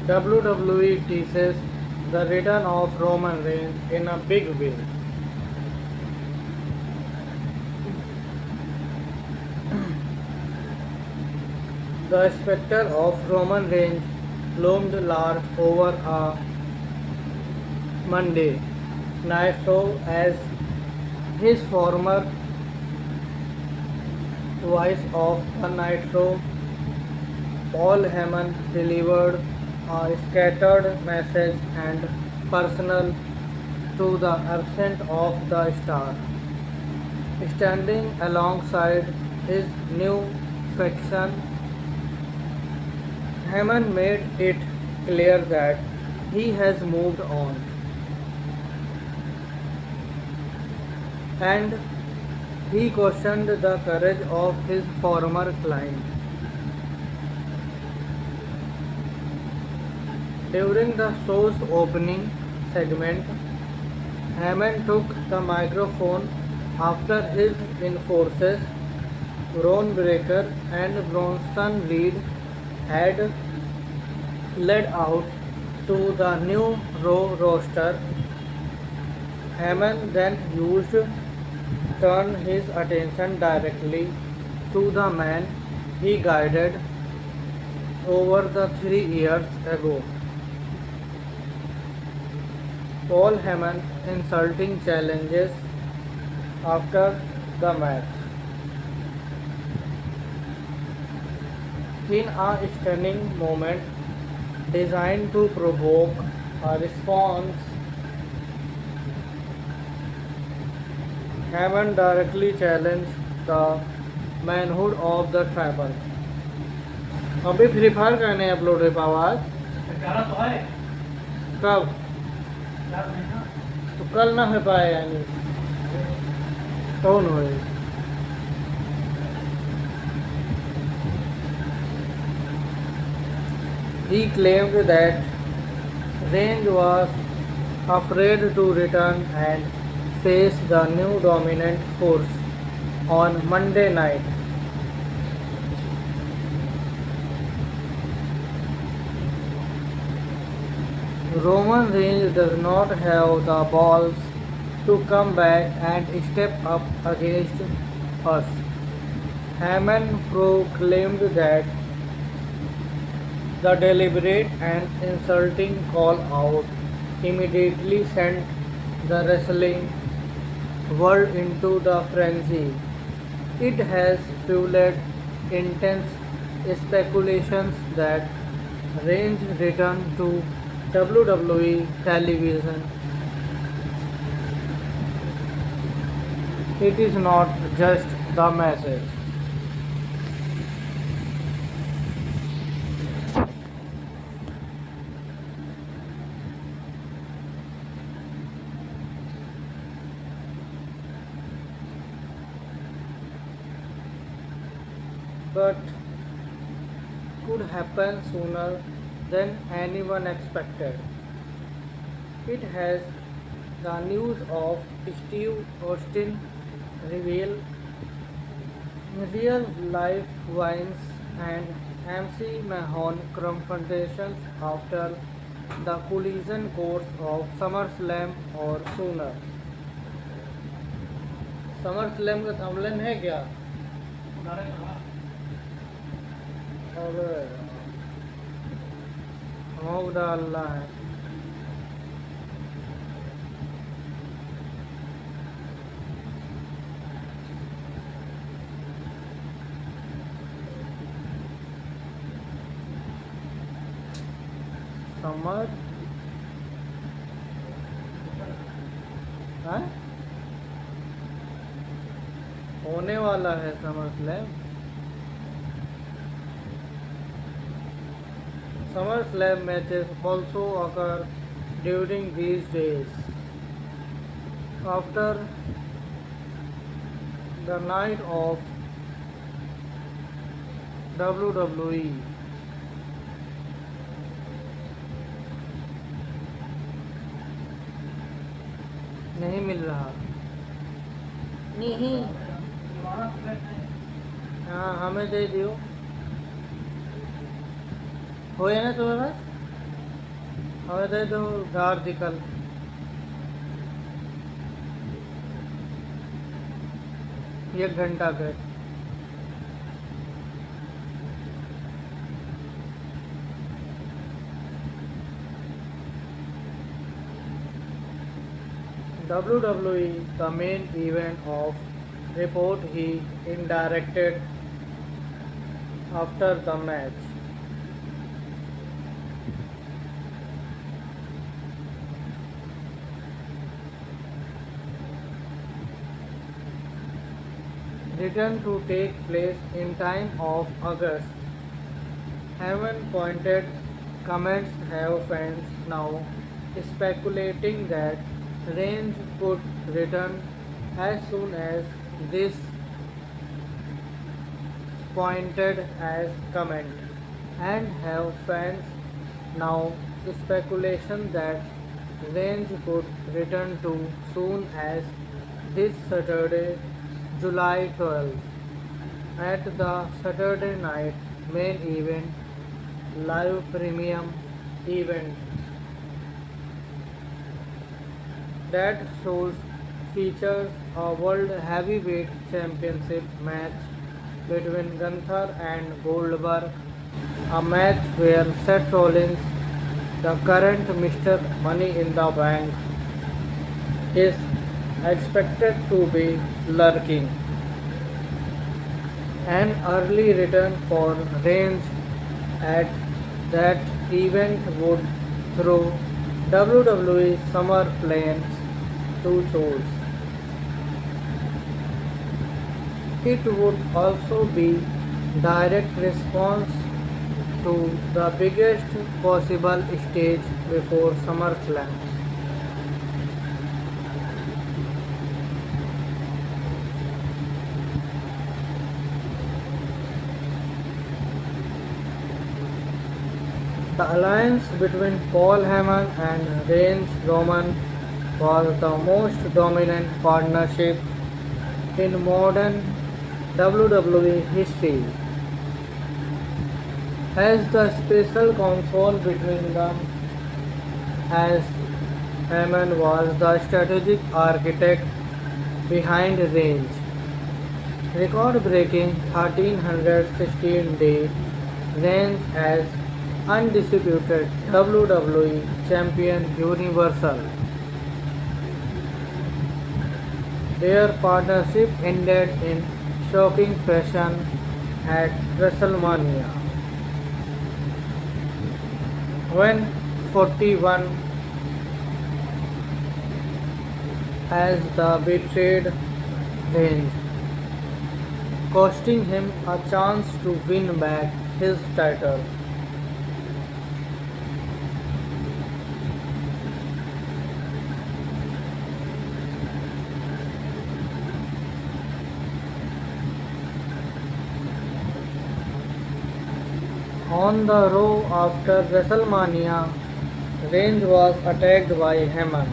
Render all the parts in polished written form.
WWE teases the return of Roman Reigns in a big way. The specter of Roman Reigns loomed large over a Monday night show as his former voice of the night show, Paul Heyman, delivered a scattered message and personal to the absent of the star. Standing alongside his new faction, Heyman made it clear that he has moved on and he questioned the courage of his former client. During the show's opening segment, Heyman took the microphone after his enforcers, Braun Breaker and Bronson Reed, had led out to the new Raw roster. Heyman then turned his attention directly to the man he guided over the 3 years ago. Paul Heyman insulting challenges after the match. In a stunning moment designed to provoke a response, Heyman directly challenged the manhood of the tribal. अभी free fire करने upload हुई आवाज तो है कब यार नहीं ना तो कल ना हो पाए यानी कौन हुए He claimed that Range was afraid to return and face the new dominant force on Monday night. Roman Reigns does not have the balls to come back and step up against us. Heyman proclaimed that the deliberate and insulting call out immediately sent the wrestling world into the frenzy. It has fueled intense speculations that Reigns' return to WWE television. It is not just the message. But could happen sooner than anyone expected. It has the news of Steve Austin reveal real life wins and MC Mahon confrontations after the collision course of SummerSlam or sooner. SummerSlam का thumbnail है क्या? उधारे करवा और भोग डालना है summer है होने वाला है summer slam SummerSlam matches also occur during these days. After the night of WWE, नहीं मिल रहा नहीं दीवाना प्लेट नहीं हाँ हमें दे दियो होए ना तुम्हें बस હવે દે દો ગાર્ડિકલ 1 घंटा के WWE, the main event of report he indirected after the match. Return to take place in time of August. Haven pointed comments have fans now speculating that Range could return as soon as this pointed as comment and have fans now speculation that Range could return to soon as this Saturday, July 12th, at the Saturday night main event live premium event that shows features a world heavyweight championship match between Gunther and Goldberg, a match where Seth Rollins, the current Mr. Money in the Bank, is expected to be lurking. An early return for Reigns at that event would throw WWE summer plans to choose. It would also be direct response to the biggest possible stage before SummerSlam. The alliance between Paul Heyman and Reigns Roman was the most dominant partnership in modern WWE history, as the special counsel between them, as Heyman was the strategic architect behind Reigns' record-breaking 1316-day reign as undisputed WWE Champion Universal. Their partnership ended in shocking fashion at WrestleMania, when 41 as the betrayed Reigns, costing him a chance to win back his title. On the Raw after WrestleMania, Reigns was attacked by Heyman.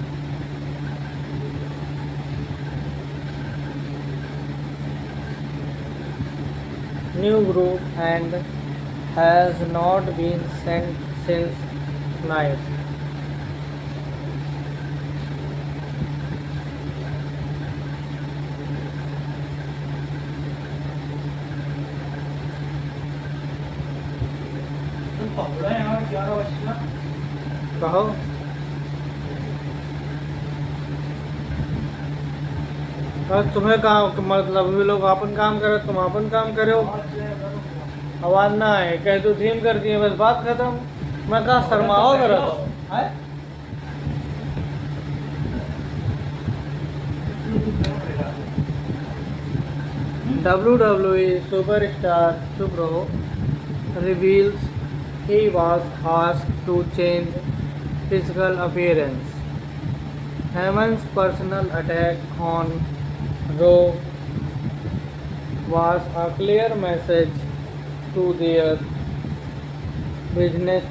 New group and has not been sent since night. तुम पकड़ा है यार 11 बजे कहो और तुम्हें काम मतलब वे लोग अपन काम करे तुम अपन काम करे हो आवाज ना आए कह तो धीम कर दिए बस बात खत्म मैं कहा शर्माओ करो है WWE superstar Subro reveals he was asked to change physical appearance. Heyman's personal attack on Raw was a clear message to their business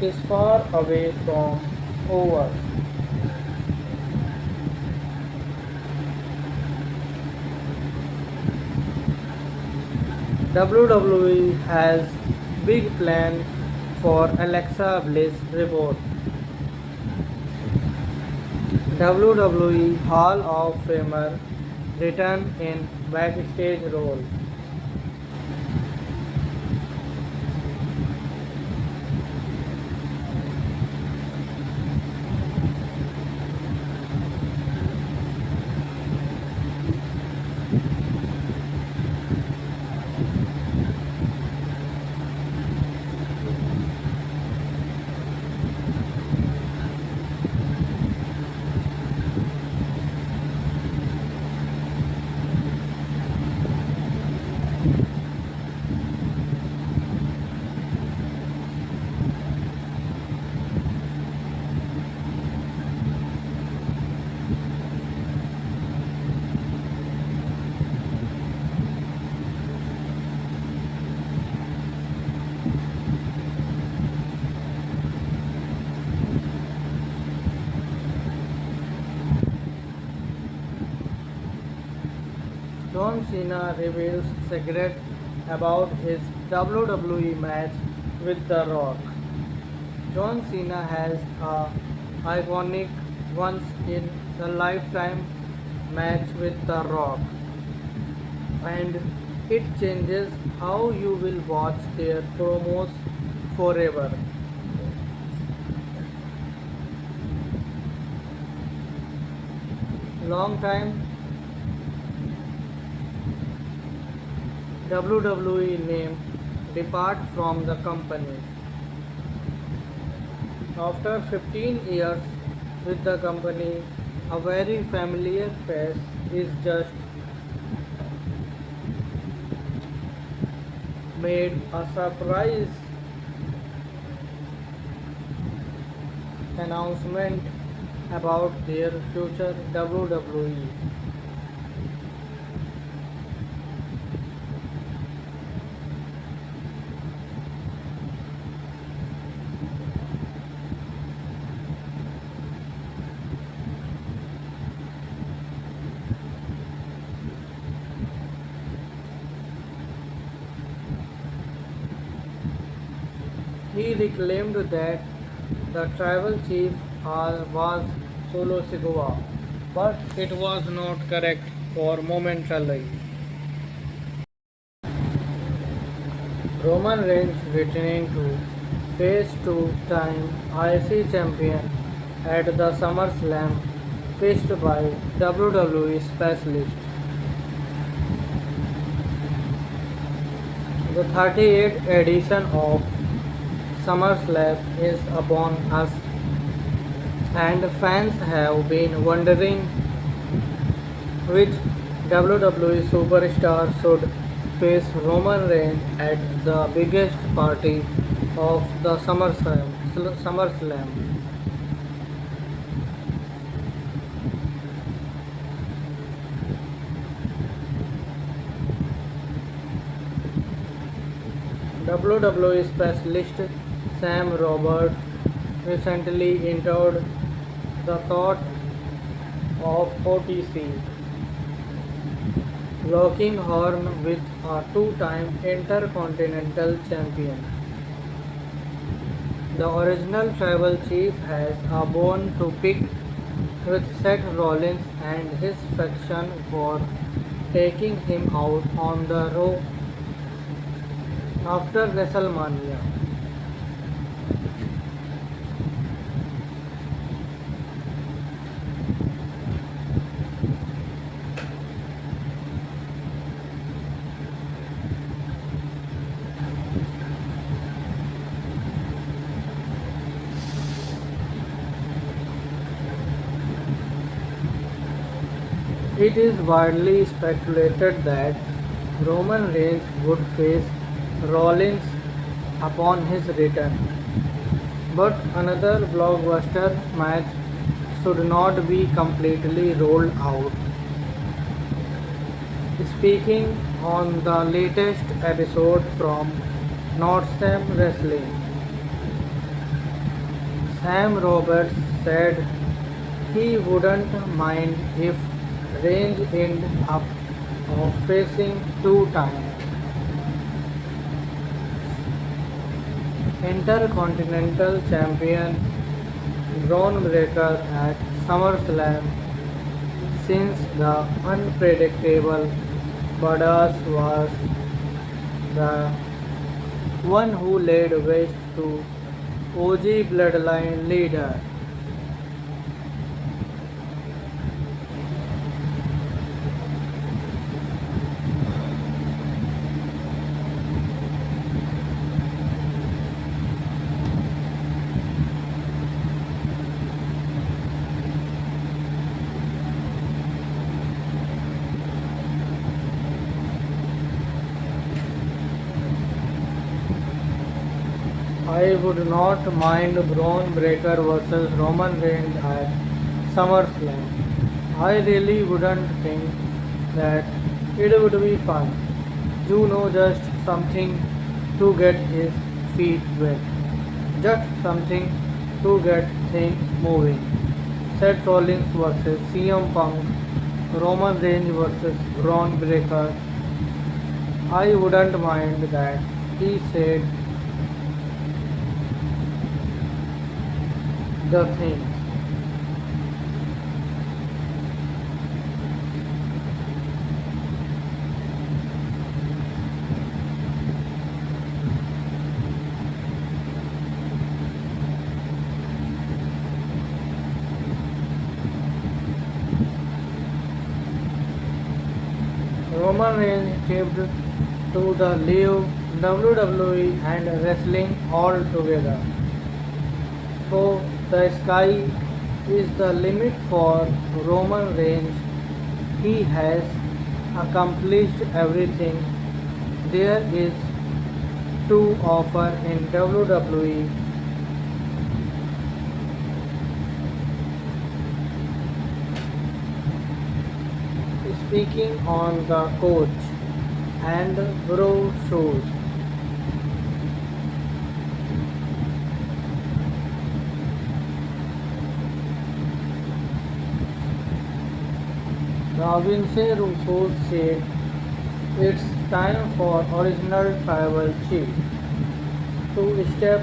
is far away from over. WWE has big plan for Alexa Bliss report. WWE Hall of Famer return in backstage role. John Cena reveals secret about his WWE match with The Rock. John Cena has a iconic once in a lifetime match with The Rock, and it changes how you will watch their promos forever. Long time WWE name depart from the company. After 15 years with the company, a very familiar face is just made a surprise announcement about their future WWE. He reclaimed that the tribal chief was Solo Sikoa, but it was not correct for momentarily. Roman Reigns returning to face two-time IC champion at the SummerSlam, faced by WWE specialist. The 38th edition of SummerSlam is upon us, and fans have been wondering which WWE superstar should face Roman Reigns at the biggest party of the SummerSlam. WWE specialist Sam Roberts recently entered the thought of OTC locking horn with a two-time Intercontinental Champion. The original tribal chief has a bone to pick with Seth Rollins and his faction for taking him out on the Raw after WrestleMania. It is widely speculated that Roman Reigns would face Rollins upon his return, but another blockbuster match should not be completely rolled out. Speaking on the latest episode from Northsam Wrestling, Sam Roberts said he wouldn't mind if Reigns ended up facing two-time Intercontinental Champion groundbreaker at SummerSlam since the unpredictable Badass was the one who laid waste to OG bloodline leader. I would not mind Braun Breaker versus Roman Reigns at SummerSlam. I really wouldn't think that it would be fun. You know, just something to get his feet wet. Just something to get things moving. Seth Rollins versus CM Punk, Roman Reigns versus Braun Breaker. I wouldn't mind that, he said the things. Roman Reigns kept to the leave WWE and wrestling all together. So the sky is the limit for Roman Reigns. He has accomplished everything there is to offer in WWE. Speaking on the coach and bro shows, Vince Russo said it's time for original tribal chief to step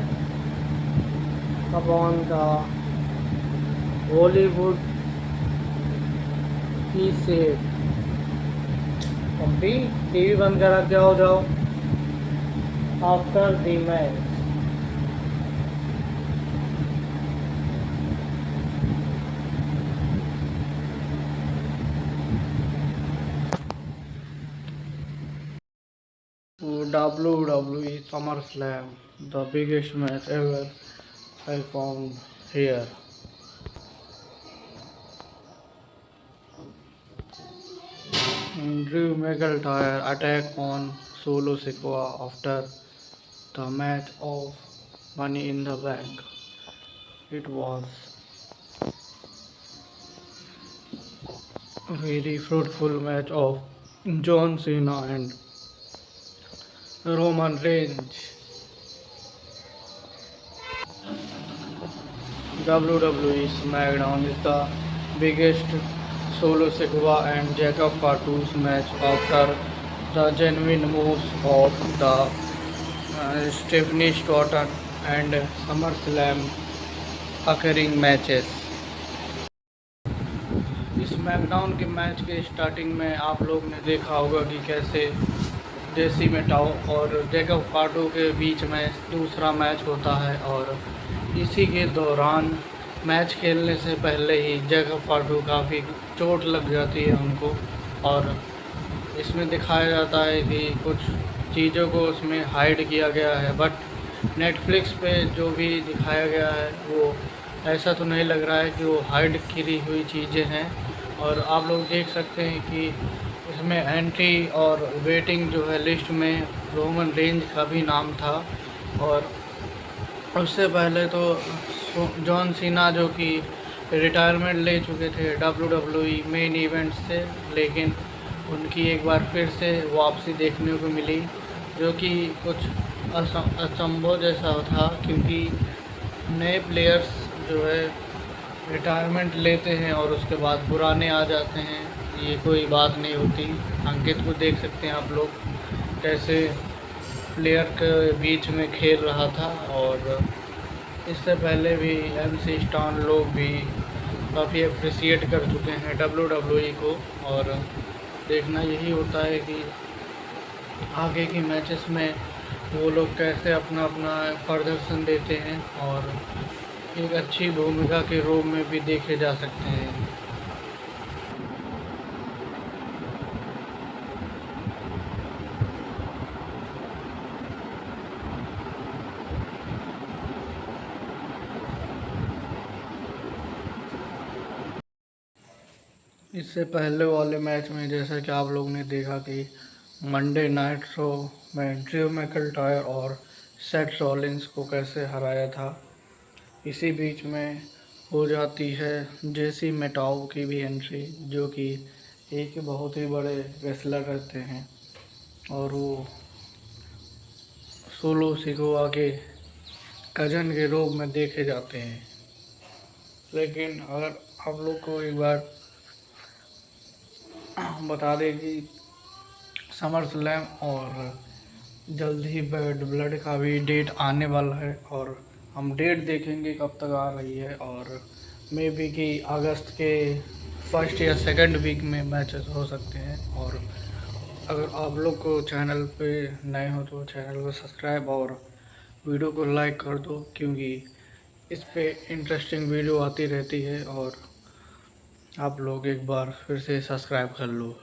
upon the Hollywood. He said, "Pumpy, TV बंद करा जाओ after the match." WWE SummerSlam, the biggest match ever I found here. Drew McIntyre attack on Solo Sikoa after the match of Money in the Bank. It was a very fruitful match of John Cena and Roman Reigns. WWE SmackDown is the biggest Solo Sikoa and Jacob Fatu's match after the genuine moves of the Stephanie Stratton and SummerSlam occurring matches. इस मैकडाउन के match के starting में आप लोग ने देखा होगा कि कैसे जेसी मेटाओ और जैकब फाटो के बीच में दूसरा मैच होता है और इसी के दौरान मैच खेलने से पहले ही जैकब फाटो काफ़ी चोट लग जाती है उनको और इसमें दिखाया जाता है कि कुछ चीज़ों को उसमें हाइड किया गया है, बट नेटफ्लिक्स पे जो भी दिखाया गया है वो ऐसा तो नहीं लग रहा है कि वो हाइड की हुई चीज़ें हैं। और आप लोग देख सकते हैं कि इसमें एंट्री और वेटिंग जो है लिस्ट में रोमन रेंज का भी नाम था और उससे पहले तो जॉन सीना जो कि रिटायरमेंट ले चुके थे WWE मेन इवेंट से, लेकिन उनकी एक बार फिर से वापसी देखने को मिली जो कि कुछ असंभव जैसा था, क्योंकि नए प्लेयर्स जो है रिटायरमेंट लेते हैं और उसके बाद पुराने आ जाते हैं, ये कोई बात नहीं होती। अंकित को देख सकते हैं आप लोग कैसे प्लेयर के बीच में खेल रहा था और इससे पहले भी MC स्टान लोग भी काफ़ी अप्रिसिएट कर चुके हैं WWE को, और देखना यही होता है कि आगे की मैचेस में वो लोग कैसे अपना अपना प्रदर्शन देते हैं और एक अच्छी भूमिका के रूप में भी देखे जा सकते हैं। इससे पहले वाले मैच में जैसा कि आप लोगों ने देखा कि मंडे नाइट शो में ड्रू मैकइंटायर और सेथ रॉलिंस को कैसे हराया था। इसी बीच में हो जाती है जेसी मेटाओ की भी एंट्री, जो कि एक बहुत ही बड़े रेसलर रहते हैं और वो सोलो सिकोआ के कजन के रूप में देखे जाते हैं। लेकिन अगर आप लोग को एक बार बता दें कि समर स्लैम और जल्द ही बैड ब्लड का भी डेट आने वाला है, और हम डेट देखेंगे कब तक आ रही है, और मे बी कि अगस्त के फर्स्ट या सेकंड वीक में मैचेस हो सकते हैं। और अगर आप लोग को चैनल पे नए हो तो चैनल को सब्सक्राइब और वीडियो को लाइक कर दो, क्योंकि इस पे इंटरेस्टिंग वीडियो आती रहती है। और आप लोग एक बार फिर से सब्सक्राइब कर लो।